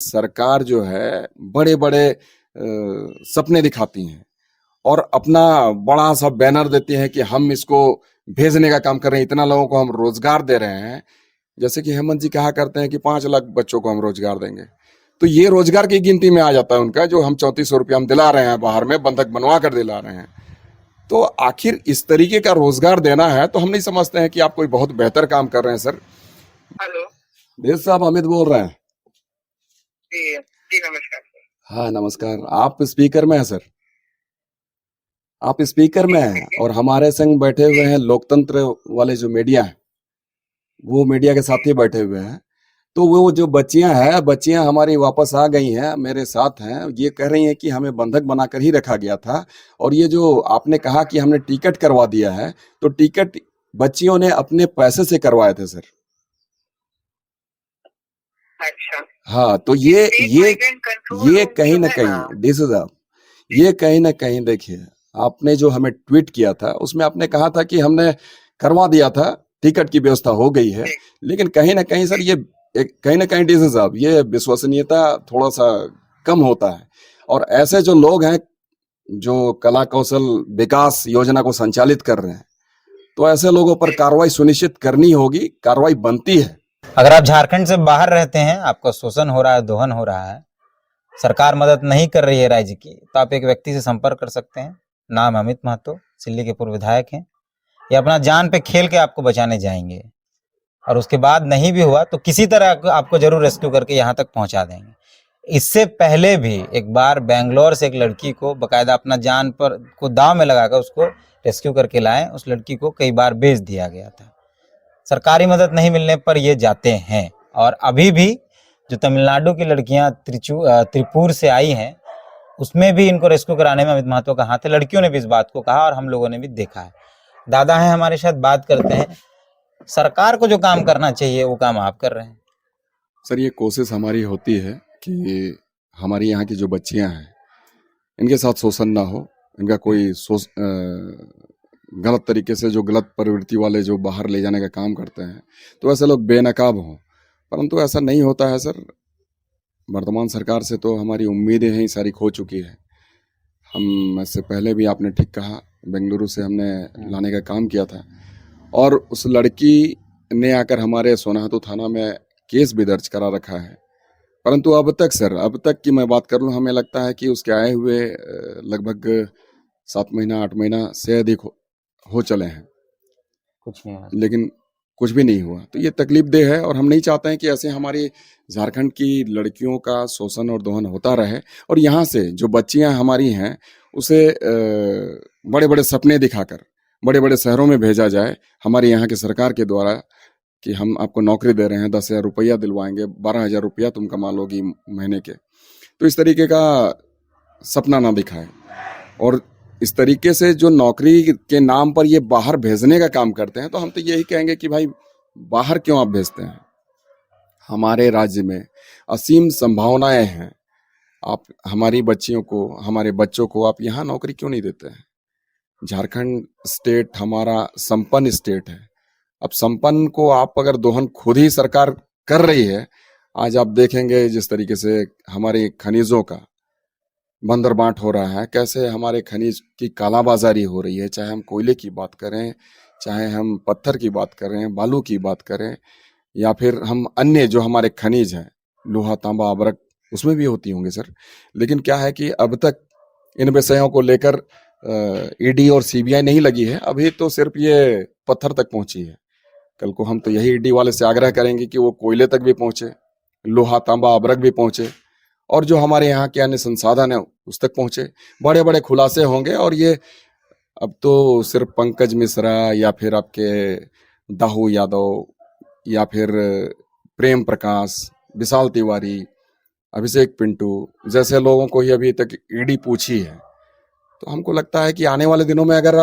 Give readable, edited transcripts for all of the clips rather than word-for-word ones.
सरकार जो है बड़े बड़े सपने दिखाती हैं और अपना बड़ा सा बैनर देती है कि हम इसको भेजने का काम कर रहे हैं, इतना लोगों को हम रोजगार दे रहे हैं। जैसे कि हेमंत जी कहा करते हैं कि 5 लाख बच्चों को हम रोजगार देंगे, तो ये रोजगार की गिनती में आ जाता है उनका, जो हम 3400 रुपया हम दिला रहे हैं, बाहर में बंधक बनवा कर दिला रहे हैं। तो आखिर इस तरीके का रोजगार देना है तो हम नहीं समझते हैं कि आप कोई बहुत बेहतर काम कर रहे हैं सर। हेलो। देव साहब, अमित बोल रहे हैं। जी जी, नमस्कार सर। हाँ नमस्कार। आप स्पीकर में हैं सर, आप स्पीकर में हैं और हमारे संग बैठे हुए हैं लोकतंत्र वाले जो मीडिया है, वो मीडिया के साथी बैठे हुए हैं। तो वो जो बच्चियां हमारी वापस आ गई हैं, मेरे साथ हैं, ये कह रही हैं कि हमें बंधक बनाकर ही रखा गया था। और ये जो आपने कहा कि हमने टिकट करवा दिया है, तो टिकट बच्चियों ने अपने पैसे से करवाए थे सर। अच्छा। हाँ, तो स्टेट माइग्रेंट कंट्रोल ये रूम कहीं जो ना है कहीं ना, साहब, ये कहीं ना कहीं देखिए, आपने जो हमें ट्वीट किया था उसमें आपने कहा था कि हमने करवा दिया था, टिकट की व्यवस्था हो गई है। लेकिन कहीं ना कहीं सर, ये कहीं ना कहीं डीसी साहब, ये विश्वसनीयता थोड़ा सा कम होता है। और ऐसे जो लोग हैं जो कला कौशल विकास योजना को संचालित कर रहे हैं, तो ऐसे लोगों पर कार्रवाई सुनिश्चित करनी होगी, कार्रवाई बनती है। अगर आप झारखंड से बाहर रहते हैं, आपका शोषण हो रहा है, दोहन हो रहा है, सरकार मदद नहीं कर रही है राज्य की, तो आप एक व्यक्ति से संपर्क कर सकते हैं। नाम अमित महतो, सिल्ली के पूर्व विधायक हैं। ये अपना जान पे खेल के आपको बचाने जाएंगे, और उसके बाद नहीं भी हुआ तो किसी तरह आपको जरूर रेस्क्यू करके यहाँ तक पहुंचा देंगे। इससे पहले भी एक बार बेंगलोर से एक लड़की को बकायदा अपना जान पर को दांव में लगाकर उसको रेस्क्यू करके लाए। उस लड़की को कई बार बेच दिया गया था। सरकारी मदद नहीं मिलने पर ये जाते हैं। और अभी भी जो तमिलनाडु की लड़कियां त्रिपुर से आई हैं, उसमें भी इनको रेस्क्यू कराने में अमित महतो का हाथ है। लड़कियों ने भी इस बात को कहा और हम लोगों ने भी देखा है। दादा हैं हमारे साथ, बात करते हैं। सरकार को जो काम करना चाहिए वो काम आप कर रहे हैं सर। ये कोशिश हमारी होती है कि हमारी यहाँ की जो बच्चियां हैं, इनके साथ शोषण ना हो, इनका कोई गलत तरीके से, जो गलत प्रवृत्ति वाले जो बाहर ले जाने का काम करते हैं, तो ऐसे लोग बेनकाब हों। परंतु ऐसा नहीं होता है सर। वर्तमान सरकार से तो हमारी उम्मीदें हैं सारी खो चुकी है। हम इससे पहले भी, आपने ठीक कहा, बेंगलुरु से हमने लाने का काम किया था, और उस लड़की ने आकर हमारे सोनाहातू थाना में केस भी दर्ज करा रखा है। परंतु अब तक सर, अब तक की मैं बात कर लूँ, हमें लगता है कि उसके आए हुए लगभग 7 महीना 8 महीना से अधिक हो चले हैं, कुछ नहीं है। लेकिन कुछ भी नहीं हुआ। तो ये तकलीफदेह है और हम नहीं चाहते हैं कि ऐसे हमारी झारखंड की लड़कियों का शोषण और दोहन होता रहे। और यहाँ से जो बच्चियां हमारी हैं, उसे बड़े बड़े सपने दिखाकर बड़े बड़े शहरों में भेजा जाए हमारे यहाँ की सरकार के द्वारा, कि हम आपको नौकरी दे रहे हैं, 10,000 रुपया दिलवाएंगे, 12,000 रुपया तुम कमा लोगी महीने के। तो इस तरीके का सपना ना दिखाएं। और इस तरीके से जो नौकरी के नाम पर ये बाहर भेजने का काम करते हैं, तो हम तो यही कहेंगे कि भाई, बाहर क्यों आप भेजते हैं? हमारे राज्य में असीम संभावनाएं हैं। आप हमारी बच्चियों को, हमारे बच्चों को आप यहाँ नौकरी क्यों नहीं देते हैं? झारखंड स्टेट हमारा संपन्न स्टेट है। अब संपन्न को आप अगर दोहन खुद ही सरकार कर रही है, आज आप देखेंगे जिस तरीके से हमारे खनिजों का बंदरबाट हो रहा है, कैसे हमारे खनिज की कालाबाजारी हो रही है, चाहे हम कोयले की बात करें, चाहे हम पत्थर की बात करें, बालू की बात करें, या फिर हम अन्य जो हमारे खनिज हैं, लोहा तांबा अबरक, उसमें भी होती होंगे सर। लेकिन क्या है कि अब तक इन विषयों को लेकर ईडी और सीबीआई नहीं लगी है। अभी तो सिर्फ ये पत्थर तक पहुंची है। कल को हम तो यही ईडी वाले से आग्रह करेंगे कि वो कोयले तक भी पहुंचे, लोहा तांबा अबरक भी पहुंचे, और जो हमारे यहाँ के अन्य संसाधन है उस तक पहुंचे। बड़े बड़े खुलासे होंगे। और ये अब तो सिर्फ पंकज मिश्रा या फिर आपके दाहू यादव या फिर प्रेम प्रकाश, विशाल तिवारी, अभिषेक पिंटू जैसे लोगों को ही अभी तक ईडी पूछी है। तो हमको लगता है कि आने वाले दिनों में अगर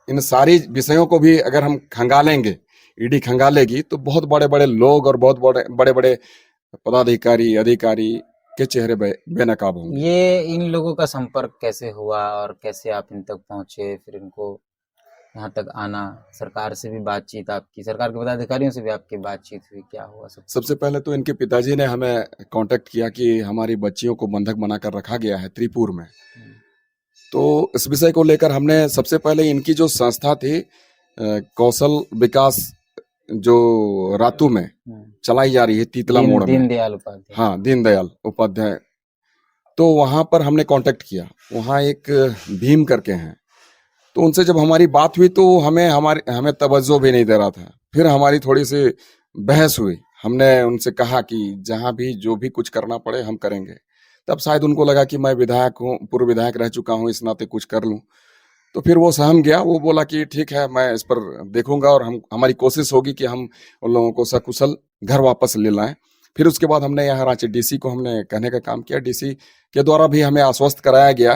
इन सारी विषयों को भी अगर हम खंगालेंगे, ईडी खंगालेगी, तो बहुत बड़े बड़े लोग और बहुत बड़े बड़े पदाधिकारी, अधिकारी के चेहरे बेनकाब होंगे। ये इन लोगों का संपर्क कैसे हुआ और कैसे आप इन तक पहुंचे, फिर इनको यहाँ तक आना, सरकार से भी बातचीत आपकी, सरकार के पदाधिकारियों से भी आपकी बातचीत हुई, क्या हुआ सब? सबसे पहले तो इनके पिताजी ने हमें कांटेक्ट किया कि हमारी बच्चियों को बंधक बनाकर रखा गया है त्रिपुर में। तो इस विषय को लेकर हमने सबसे पहले इनकी जो संस्था थी कौशल विकास जो रातू में चलाई जा रही है तीतला मोड़ में, दीनदयाल उपाध्याय, हाँ दीनदयाल उपाध्याय, तो वहां पर हमने कांटेक्ट किया। वहां एक भीम करके हैं, तो उनसे जब हमारी बात हुई तो हमें तवज्जो भी नहीं दे रहा था। फिर हमारी थोड़ी सी बहस हुई, हमने उनसे कहा कि जहां भी जो भी कुछ करना पड़े हम करेंगे। तब शायद उनको लगा कि मैं विधायक हूँ, पूर्व विधायक रह चुका हूँ, इस नाते कुछ कर लूँ। तो फिर वो सहम गया, वो बोला कि ठीक है मैं इस पर देखूंगा और हमारी कोशिश होगी कि हम उन लोगों को सकुशल घर वापस ले लाएं। फिर उसके बाद हमने यहाँ रांची डीसी को हमने कहने का काम किया। डीसी के द्वारा भी हमें आश्वस्त कराया गया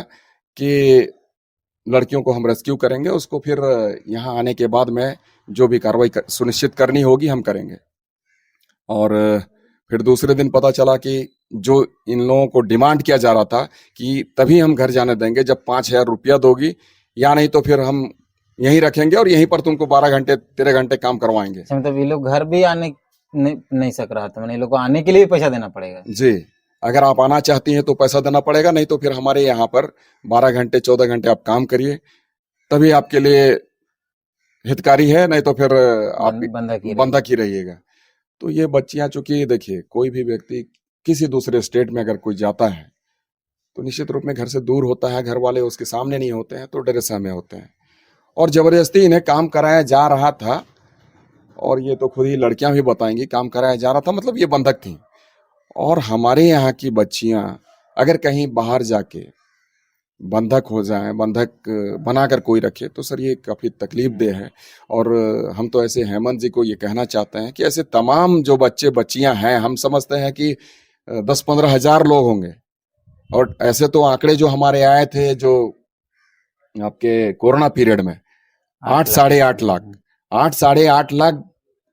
कि लड़कियों को हम रेस्क्यू करेंगे, उसको फिर यहाँ आने के बाद में जो भी कार्रवाई सुनिश्चित करनी होगी हम करेंगे। और फिर दूसरे दिन पता चला कि जो इन लोगों को डिमांड किया जा रहा था कि तभी हम घर जाने देंगे जब 5,000 रुपया दोगी, या नहीं तो फिर हम यहीं रखेंगे और यहीं पर तुमको 12 घंटे 13 घंटे काम करवाएंगे। मतलब ये लोग घर भी आने नहीं सक रहा था, मैंने ये लोग को आने के लिए भी पैसा देना पड़ेगा? जी, अगर आप आना चाहती हैं तो पैसा देना पड़ेगा, नहीं तो फिर हमारे यहाँ पर 12 घंटे 14 घंटे आप काम करिए, तभी आपके लिए हितकारी है, नहीं तो फिर आप बंधक ही रहिएगा। तो ये बच्चियां, चूंकि देखिए कोई भी व्यक्ति किसी दूसरे स्टेट में अगर कोई जाता है तो निश्चित रूप में घर से दूर होता है, घर वाले उसके सामने नहीं होते हैं, तो डरे सहमे होते हैं। और जबरदस्ती इन्हें काम कराया जा रहा था, और ये तो खुद ही लड़कियां भी बताएंगी, काम कराया जा रहा था, मतलब ये बंधक थी। और हमारे यहाँ की बच्चियां अगर कहीं बाहर जाके बंधक हो जाएं, बंधक बनाकर कोई रखे, तो सर ये काफी तकलीफ देह है। और हम तो ऐसे हेमंत जी को ये कहना चाहते हैं कि ऐसे तमाम जो बच्चे बच्चियां हैं, हम समझते हैं कि 10-15 हजार लोग होंगे, और ऐसे तो आंकड़े जो हमारे आए थे जो आपके कोरोना पीरियड में 8-8.5 लाख 8-8.5 लाख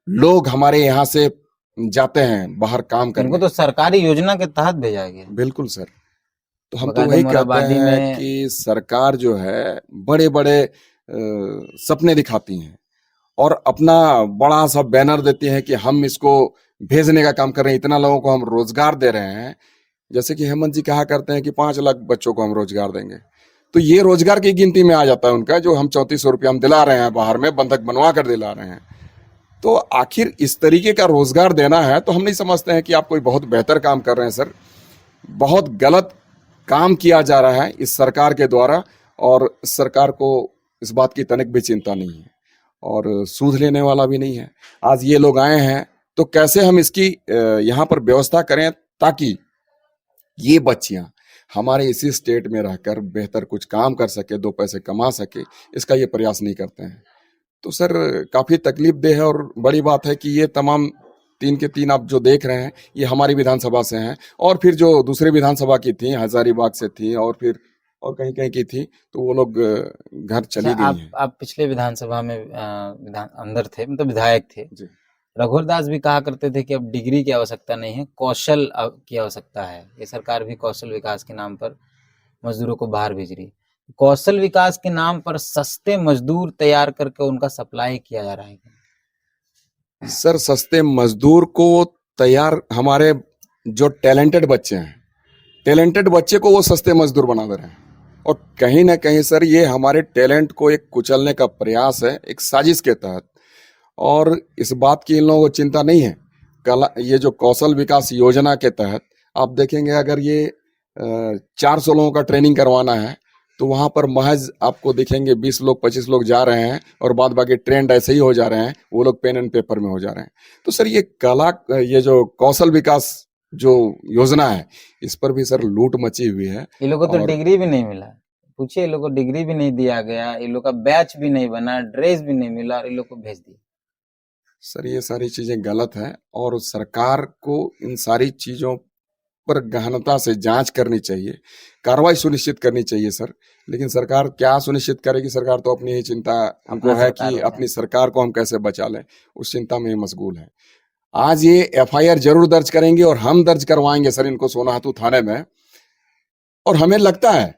लोग हमारे यहाँ से जाते हैं बाहर काम करने। इनको तो सरकारी योजना के तहत भेजा गया। बिल्कुल सर, तो हम तो वही कहते हैं कि सरकार जो है बड़े बड़े सपने दिखाती हैं और अपना बड़ा सा बैनर देती है कि हम इसको भेजने का काम कर रहे हैं, इतना लोगों को हम रोजगार दे रहे हैं। जैसे कि हेमंत जी कहा करते हैं कि 5 लाख बच्चों को हम रोजगार देंगे, तो ये रोजगार की गिनती में आ जाता है उनका, जो हम 3400 रुपया हम दिला रहे हैं बाहर में, बंधक बनवा कर दिला रहे हैं। तो आखिर इस तरीके का रोजगार देना है, तो हम नहीं समझते हैं कि आप कोई बहुत बेहतर काम कर रहे हैं सर। बहुत गलत काम किया जा रहा है इस सरकार के द्वारा, और सरकार को इस बात की तनिक भी चिंता नहीं है और सूद लेने वाला भी नहीं है। आज ये लोग आए हैं तो कैसे हम इसकी यहाँ पर व्यवस्था करें ताकि ये बच्चियां हमारे इसी स्टेट में रहकर बेहतर कुछ काम कर सके, 2 पैसे कमा सके, इसका ये प्रयास नहीं करते हैं। तो सर काफी तकलीफ देह है। और बड़ी बात है कि ये तमाम 3 के 3 आप जो देख रहे हैं ये हमारी विधानसभा से हैं, और फिर जो दूसरे विधानसभा की थी, हजारीबाग से थी, और फिर और कहीं कहीं की थी, तो वो लोग घर चली गई हैं। आप पिछले विधानसभा में अंदर थे, मतलब विधायक थे जी। रघुवर दास भी कहा करते थे कि अब डिग्री की आवश्यकता नहीं है, कौशल की आवश्यकता है। ये सरकार भी कौशल विकास के नाम पर मजदूरों को बाहर भेज रही है। कौशल विकास के नाम पर सस्ते मजदूर तैयार करके उनका सप्लाई किया जा रहा है। सर सस्ते मजदूर को तैयार, हमारे जो टैलेंटेड बच्चे हैं, टैलेंटेड बच्चे को वो सस्ते मजदूर बना दे रहे हैं। और कहीं ना कहीं सर ये हमारे टैलेंट को एक कुचलने का प्रयास है, एक साजिश के तहत। और इस बात की इन लोगों को चिंता नहीं है। ये जो कौशल विकास योजना के तहत आप देखेंगे, अगर ये 400 लोगों का ट्रेनिंग करवाना है तो वहां पर महज आपको दिखेंगे 20 लोग 25 लोग जा रहे हैं, और बाद बाकी ट्रेंड ऐसे ही हो जा रहे हैं, वो लोग पेन एंड पेपर में हो जा रहे हैं। तो सर ये जो कौशल विकास जो योजना है, इस पर भी सर लूट मची हुई है। ये लोगों को तो डिग्री भी नहीं मिला, पूछिए, ये लोग को डिग्री भी नहीं दिया गया, ये लोग का बैच भी नहीं बना, ड्रेस भी नहीं मिला, और ये लोग को भेज दिया। सर ये सारी चीजें गलत है, और सरकार को इन सारी चीजों पर गहनता से जांच करनी चाहिए, कार्रवाई सुनिश्चित करनी चाहिए सर। लेकिन सरकार क्या सुनिश्चित करेगी? सरकार तो अपनी ही चिंता हमको है कि अपनी सरकार को हम कैसे बचा लें, उस चिंता में मशगूल है। आज ये FIR जरूर दर्ज करेंगे, और हम दर्ज करवाएंगे सर इनको सोनाहातू थाने में, और हमें लगता है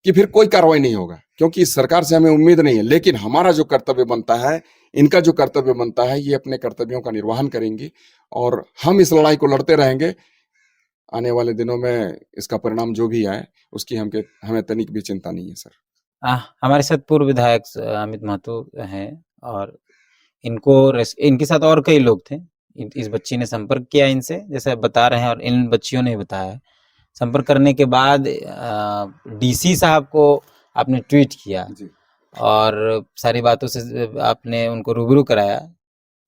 कि फिर कोई कार्रवाई नहीं होगा। क्योंकि सरकार से हमें उम्मीद नहीं है, लेकिन हमारा जो कर्तव्य बनता है, इनका जो कर्तव्य बनता है, ये अपने कर्तव्यों का निर्वहन करेंगी और हम इस लड़ाई को लड़ते रहेंगे। आने वाले दिनों में इसका परिणाम जो भी आए, उसकी हमें तनिक भी चिंता नहीं है सर। हमारे साथ पूर्व विधायक अमित महतो हैं और इनके साथ और कई लोग थे। इस बच्ची ने संपर्क किया इनसे, जैसे आप बता रहे हैं, और इन बच्चियों ने बताया है। संपर्क करने के बाद डीसी साहब को आपने ट्वीट किया जी। और सारी बातों से आपने उनको रूबरू कराया।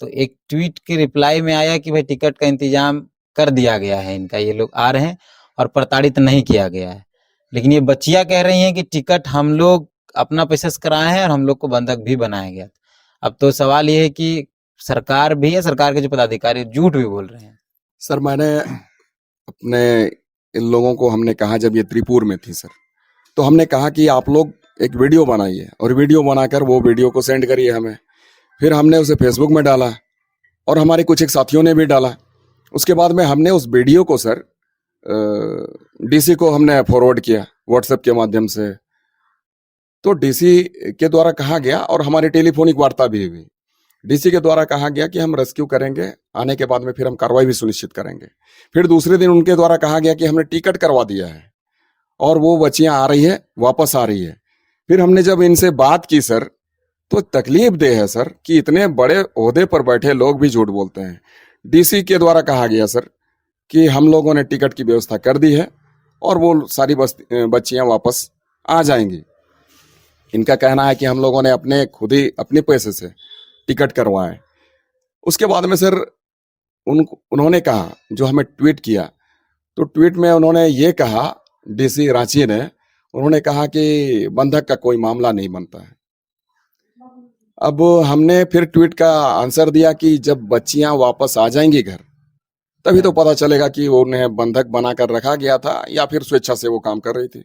तो एक ट्वीट के रिप्लाई में आया कि भाई टिकट का इंतजाम कर दिया गया है इनका, ये लोग आ रहे हैं और प्रताड़ित नहीं किया गया है। लेकिन ये बच्चियां कह रही हैं कि टिकट हम लोग अपना पैसे से कराए हैं और हम लोग को बंधक भी बनाया गया। अब तो सवाल ये है कि सरकार भी है, सरकार के जो पदाधिकारी झूठ भी बोल रहे हैं। सर मैंने अपने इन लोगों को हमने कहा, जब ये त्रिपुर में थी सर, तो हमने कहा कि आप लोग एक वीडियो बनाइए और वीडियो बनाकर वो वीडियो को सेंड करिए हमें। फिर हमने उसे फेसबुक में डाला और हमारे कुछ एक साथियों ने भी डाला। उसके बाद में हमने उस वीडियो को सर डीसी को हमने फॉरवर्ड किया व्हाट्सएप के माध्यम से। तो डीसी के द्वारा कहा गया और हमारी टेलीफोनिक वार्ता भी हुई। डीसी के द्वारा कहा गया कि हम रेस्क्यू करेंगे, आने के बाद में फिर हम कार्रवाई भी सुनिश्चित करेंगे। फिर दूसरे दिन उनके द्वारा कहा गया कि हमने टिकट करवा दिया है और वो बच्चियां आ रही है, वापस आ रही है। फिर हमने जब इनसे बात की सर, तो तकलीफ दे है सर कि इतने बड़े ओहदे पर बैठे लोग भी झूठ बोलते हैं। डीसी के द्वारा कहा गया सर कि हम लोगों ने टिकट की व्यवस्था कर दी है और वो सारी बच्चियां वापस आ जाएंगी। इनका कहना है कि हम लोगों ने खुद ही अपने पैसे से टिकट करवाए। उसके बाद में सर उन्होंने कहा, जो हमें ट्वीट किया, तो ट्वीट में उन्होंने ये कहा, डीसी रांची ने, उन्होंने कहा कि बंधक का कोई मामला नहीं बनता है। अब हमने फिर ट्वीट का आंसर दिया कि जब बच्चियां वापस आ जाएंगी घर, तभी तो पता चलेगा कि उन्हें बंधक बनाकर रखा गया था या फिर स्वेच्छा से वो काम कर रही थी।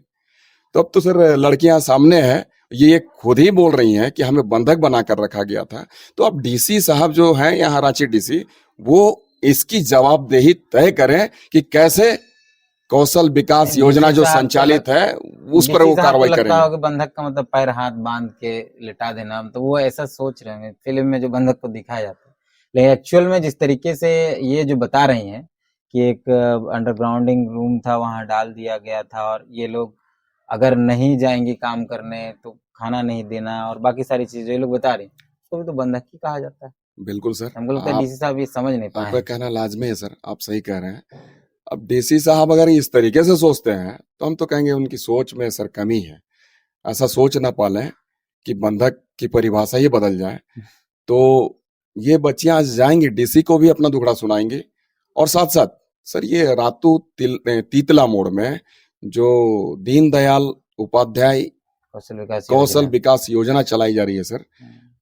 तो अब तो सर लड़कियां सामने हैं, ये खुद ही बोल रही हैं कि हमें बंधक बनाकर रखा गया था। तो अब डीसी साहब जो हैं यहाँ रांची डीसी, वो इसकी जवाबदेही तय करें कि कैसे कौशल विकास योजना जो संचालित है उस पर वो कार्रवाई करेंगे। बंधक का मतलब पैर हाथ बांध के लिटा देना, तो वो ऐसा सोच रहे हैं फिल्म में जो बंधक को दिखाया जाता है। लेकिन एक्चुअल में जिस तरीके से ये जो बता रही हैं कि एक अंडरग्राउंडिंग रूम था, वहां डाल दिया गया था और ये लोग अगर नहीं जाएंगे काम करने तो खाना नहीं देना और बाकी सारी चीजें ये लोग बता रहे हैं, तो भी तो बंधक ही कहा जाता है। बिल्कुल सर, हमको लगता है डीसी साहब ये समझ नहीं पाए। आपका कहना लाजमी है सर, आप सही कह रहे हैं। अब डीसी साहब अगर इस तरीके से सोचते हैं तो हम तो कहेंगे उनकी सोच में सर कमी है। ऐसा सोच ना पालें कि बंधक की परिभाषा ही बदल जाए। तो ये बच्चियां आज जाएंगी, डीसी को भी अपना दुखड़ा सुनाएंगी और साथ साथ सर ये रातू तीतला मोड़ में जो दीनदयाल उपाध्याय कौशल विकास योजना चलाई जा रही है सर,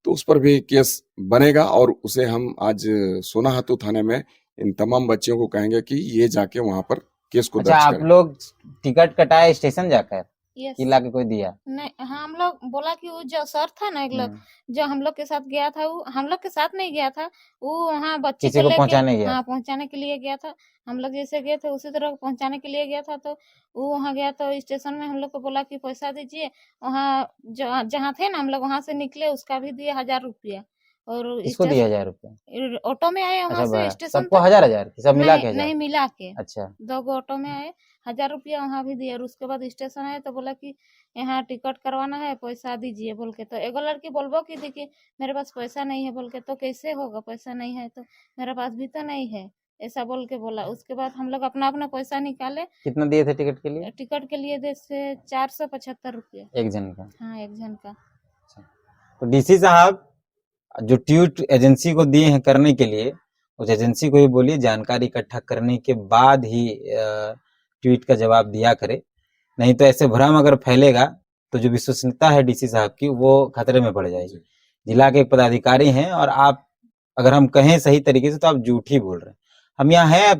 तो उस पर भी केस बनेगा और उसे हम आज सोनाहातू थाने में इन तमाम बच्चियों को कहेंगे कि ये जाके वहां पर केस को दर्ज करें। आप लोग टिकट कटाए स्टेशन जाकर? यस। कि लाके कोई दिया? नहीं, हाँ, हम लोग बोला कि वो जो सर था ना, एक लोग जो हम लोग के साथ गया था, वो हम लोग के साथ नहीं गया था, वो वहाँ बच्चे किसी को पहुंचाने गया? हाँ, पहुंचाने के लिए गया था। हम लोग जैसे गए थे उसी तरह पहुंचाने के लिए गया था। तो वो वहाँ गया तो स्टेशन में हम लोग को बोला कि पैसा दीजिए। वहाँ जहाँ थे ना हम लोग, वहाँ से निकले, उसका भी दिए 1000 रुपया। और इसको दिया 1000 रुपया? ऑटो में आए वहाँ से स्टेशन सबको 1000 सब मिला के? नहीं, मिला के। अच्छा। 2 गो ऑटो में आए, 1000 रुपया वहाँ भी दिया। और उसके बाद स्टेशन आए तो बोला कि यहाँ टिकट करवाना है, पैसा दीजिए बोल के। तो एगो लड़की बोलबो की थी कि मेरे पास पैसा नहीं है बोल के। तो कैसे होगा, पैसा नहीं है तो मेरे पास भी तो नहीं है, ऐसा बोल के बोला। उसके बाद हम लोग अपना अपना पैसा निकाले। कितना दिए थे टिकट के लिए? टिकट के लिए दे से 475 रुपया एक जन का? हाँ, एक जन का। तो डीसी साहब जो ट्वीट एजेंसी को दिए हैं करने के लिए, उस एजेंसी को ही बोलिए जानकारी इकट्ठा करने के बाद ही ट्वीट का जवाब दिया करे, नहीं तो ऐसे भ्रम अगर फैलेगा तो जो विश्वसनीयता है डीसी साहब की वो खतरे में पड़ जाएगी। जिला के एक पदाधिकारी हैं और आप अगर हम कहें सही तरीके से तो आप झूठ ही बोल रहे हैं। हम यहाँ हैं,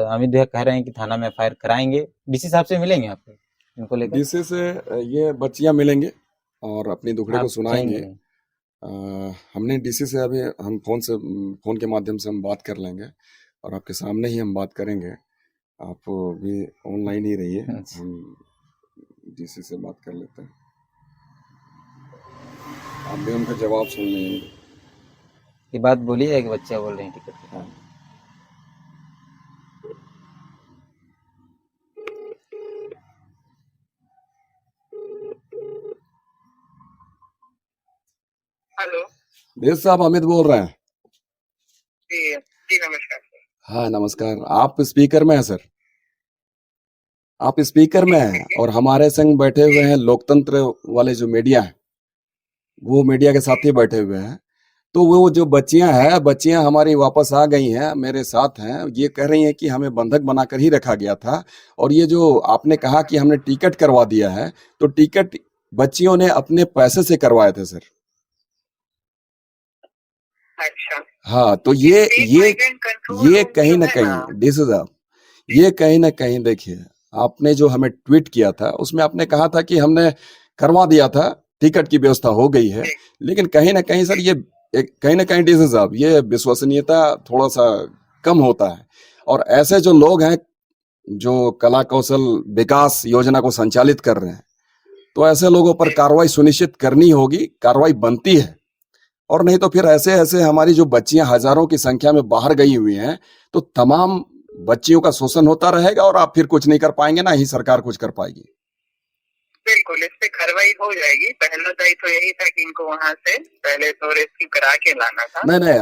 अमित भैया कह रहे हैं कि थाना में एफआईआर कराएंगे। डीसी साहब से मिलेंगे आप इनको लेकर? डीसी से ये बच्चियां मिलेंगे और अपनी दुखड़े को सुनाएंगे। हमने डीसी से अभी हम फोन के माध्यम से हम बात कर लेंगे और आपके सामने ही हम बात करेंगे। आप भी ऑनलाइन ही रहिए, हम डीसी से बात कर लेते हैं। आप भी उनका जवाब सुन लेंगे। ये बात बोली है कि बच्चे बोल रहे हैं टिकट की। हेलो। देश साहब अमित बोल रहे हैं। जी जी नमस्कार सर। हाँ नमस्कार। आप स्पीकर में हैं सर, आप स्पीकर में हैं और हमारे संग बैठे हुए हैं लोकतंत्र वाले जो मीडिया है, वो मीडिया के साथी बैठे हुए हैं। तो वो जो बच्चियां हमारी वापस आ गई हैं, मेरे साथ हैं। ये कह रही हैं कि हमें बंधक बनाकर ही रखा गया था, और ये जो आपने कहा कि हमने टिकट करवा दिया है, तो टिकट बच्चियों ने अपने पैसे से करवाए थे सर। अच्छा। हाँ, तो ये कहीं ना है कहीं ना? दिस इज ये कहीं ना कहीं देखिए, आपने जो हमें ट्वीट किया था उसमें आपने कहा था कि हमने करवा दिया था, टिकट की व्यवस्था हो गई है, लेकिन कहीं ना कहीं सर ये कहीं ना कहीं दिस इज ये विश्वसनीयता थोड़ा सा कम होता है। और ऐसे जो लोग हैं जो कला कौशल विकास योजना को संचालित कर रहे हैं, तो ऐसे लोगों पर कार्रवाई सुनिश्चित करनी होगी, कार्रवाई बनती है। और नहीं तो फिर ऐसे ऐसे हमारी जो बच्चियां हजारों की संख्या में बाहर गई हुई हैं, तो तमाम बच्चियों का शोषण होता रहेगा और आप फिर कुछ नहीं कर पाएंगे, ना ही सरकार कुछ कर पाएगी। बिल्कुल, इस पे कार्रवाई हो जाएगी। पहला दायित्व यही था कि इनको वहाँ से पहले तो रेस्क्यू करा के लाना था। नहीं,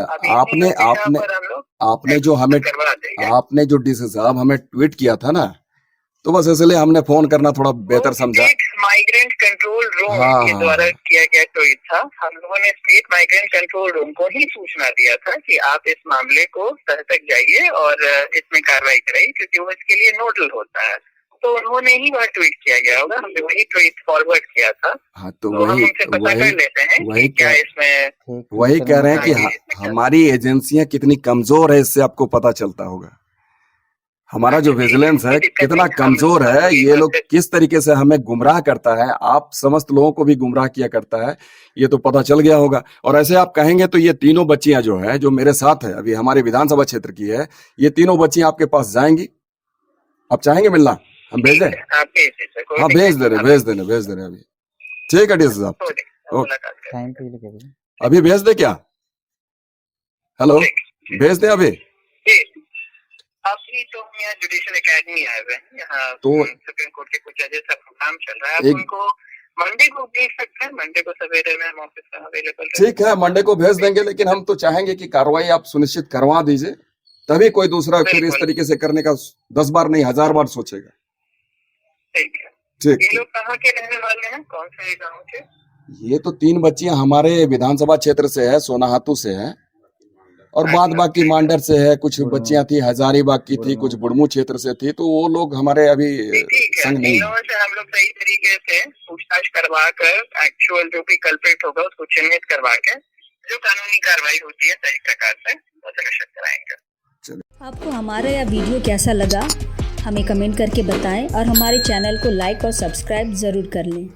आपने जो हमें करवा देंगे। आपने जो डीसी साहब हमें ट्वीट किया था ना, तो बस इसलिए हमने फोन करना थोड़ा बेहतर समझा। माइग्रेंट कंट्रोल रूम हाँ, के द्वारा किया गया ट्वीट था। हम लोगों ने स्टेट माइग्रेंट कंट्रोल रूम को ही सूचना दिया था कि आप इस मामले को तह तक जाइए और इसमें कार्रवाई कराइए, क्योंकि वो इसके लिए नोडल होता है। तो उन्होंने ही वह ट्वीट किया गया होगा, हमने वही ट्वीट फॉरवर्ड किया था। हाँ, तो हम उनसे पता कर लेते हैं कि क्या इसमें। वही कह रहे हैं कि हमारी एजेंसियां कितनी कमजोर है, इससे आपको पता चलता होगा। हमारा जो विजिलेंस है कितना कमजोर है, ये लोग किस तरीके से हमें गुमराह करता है, आप समस्त लोगों को भी गुमराह किया करता है, ये तो पता चल गया होगा। और ऐसे आप कहेंगे तो ये तीनों बच्चियां जो है, जो मेरे साथ है, अभी हमारे विधानसभा क्षेत्र की है, ये तीनों बच्चियां आपके पास जाएंगी। आप चाहेंगे मिलना? हम भेज दें? हाँ, भेज दे रहे अभी। ठीक है डीसी साहब, अभी भेज दे क्या? हेलो, भेज दे अभी? अभी तो हम यहाँ जुडिशियल एकेडमी आए हुए हैं, यहाँ तो सुप्रीम कोर्ट के कुछ जजेस का प्रोग्राम चल रहा है। आप उनको मंडे को भेज सकते हैं, मंडे को सवेरे में हम ऑफिस में अवेलेबल। ठीक है, मंडे को भेज देंगे, लेकिन हम तो चाहेंगे कि कार्रवाई आप सुनिश्चित करवा दीजिए, तभी कोई दूसरा फिर इस तरीके से करने का 10 बार नहीं 1000 बार सोचेगा। ठीक है। ठीक। ये लोग कहाँ के रहने वाले हैं, कौन से गाँव के? ये तो 3 बच्चियां हमारे विधानसभा क्षेत्र से है, सोनाहातू से है, और बाद बाकी मांडर से है। कुछ बच्चियां थी हजारीबाग की थी, कुछ बुड़मू क्षेत्र से थी, तो वो लोग हमारे अभी संग नहीं है। से हम लोग सही तरीके से पूछताछ करवा कर एक्चुअल जो भी कल्प्रिट होगा उसको चिन्हित करवा के जो कानूनी कार्रवाई होती है सही प्रकार से वो सुनिश्चित कराएंगे। आपको हमारा यह वीडियो कैसा लगा हमें कमेंट करके बताएं और हमारे चैनल को लाइक और सब्सक्राइब ज़रूर कर लें।